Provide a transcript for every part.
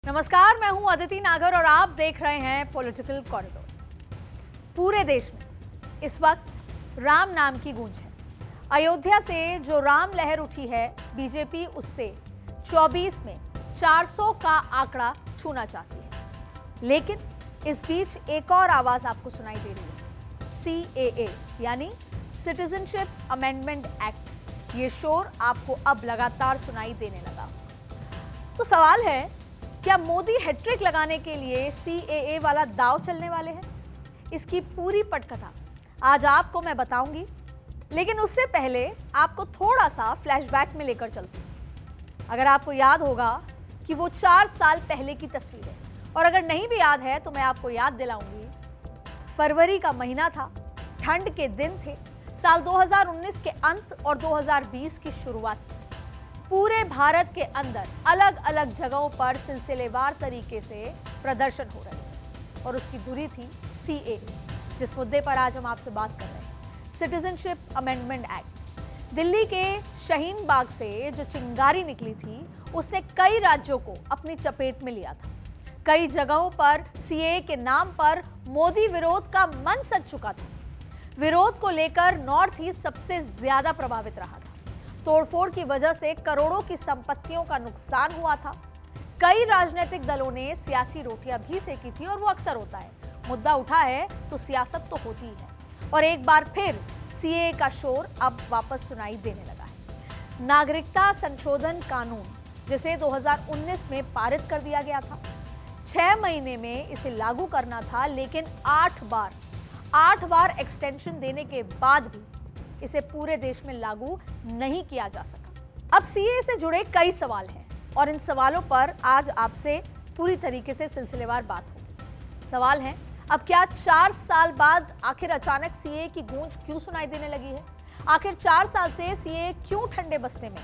नमस्कार, मैं हूं अदिति नागर और आप देख रहे हैं पॉलिटिकल कॉरिडोर। पूरे देश में इस वक्त राम नाम की गूंज है। अयोध्या से जो राम लहर उठी है, बीजेपी उससे 24 में 400 का आंकड़ा छूना चाहती है। लेकिन इस बीच एक और आवाज आपको सुनाई दे रही है, CAA यानी सिटीजनशिप अमेंडमेंट एक्ट। ये शोर आपको अब लगातार सुनाई देने लगा। तो सवाल है, क्या मोदी हैट्रिक लगाने के लिए CAA वाला दांव चलने वाले हैं? इसकी पूरी पटकथा आज आपको मैं बताऊंगी, लेकिन उससे पहले आपको थोड़ा सा फ्लैशबैक में लेकर चलती हूं। अगर आपको याद होगा कि वो 4 साल पहले की तस्वीर है, और अगर नहीं भी याद है तो मैं आपको याद दिलाऊंगी। फरवरी का महीना था, ठंड के दिन थे, साल 2019 के अंत और 2020 की शुरुआत थी। पूरे भारत के अंदर अलग अलग जगहों पर सिलसिलेवार तरीके से प्रदर्शन हो रहे थे, और उसकी धुरी थी CAA, जिस मुद्दे पर आज हम आपसे बात कर रहे हैं, सिटीजनशिप अमेंडमेंट एक्ट। दिल्ली के शाहीन बाग से जो चिंगारी निकली थी, उसने कई राज्यों को अपनी चपेट में लिया था। कई जगहों पर CAA के नाम पर मोदी विरोध का मन सज चुका था। विरोध को लेकर नॉर्थ ईस्ट सबसे ज्यादा प्रभावित रहा था। तोड़फोड़ की वजह से करोड़ों की संपत्तियों का नुकसान हुआ था। कई राजनीतिक दलों ने सियासी रोटियां भी सेकी थी, और वो अक्सर होता है, मुद्दा उठा है तो सियासत तो होती ही है। और एक बार फिर CAA का शोर अब वापस सुनाई देने लगा है। नागरिकता संशोधन कानून, जिसे 2019 में पारित कर दिया गया था, 6 महीने में इसे लागू करना था, लेकिन 8 बार एक्सटेंशन देने के बाद भी इसे पूरे देश में लागू नहीं किया जा सका। अब CAA से जुड़े कई सवाल हैं, और इन सवालों पर आज आपसे पूरी तरीके से सिलसिलेवार बात होगी। सवाल है, अब क्या 4 साल बाद आखिर अचानक CAA की गूंज क्यों सुनाई देने लगी है? आखिर 4 साल से CAA क्यों ठंडे बस्ते में?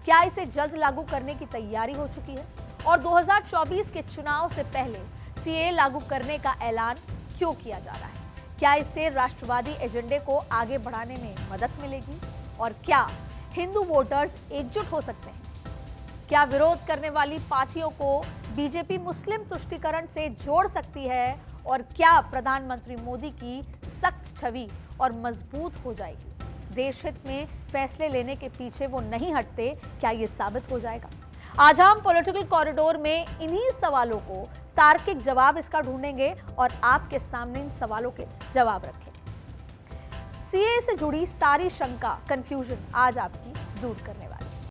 क्या इसे जल्द लागू करने की तैयारी हो चुकी है? और 2024 के चुनाव से पहले CAA लागू करने का ऐलान क्यों किया जा रहा है? क्या इससे राष्ट्रवादी एजेंडे को आगे बढ़ाने में मदद मिलेगी? और क्या हिंदू वोटर्स एकजुट हो सकते हैं? क्या विरोध करने वाली पार्टियों को बीजेपी मुस्लिम तुष्टीकरण से जोड़ सकती है? और क्या प्रधानमंत्री मोदी की सख्त छवि और मजबूत हो जाएगी? देश हित में फैसले लेने के पीछे वो नहीं हटते, क्या ये साबित हो जाएगा? आज हम पॉलिटिकल कॉरिडोर में इन्हीं सवालों को तार्किक जवाब इसका ढूंढेंगे और आपके सामने इन सवालों के जवाब रखेंगे। CAA से जुड़ी सारी शंका, कंफ्यूजन आज आपकी दूर करने वाली।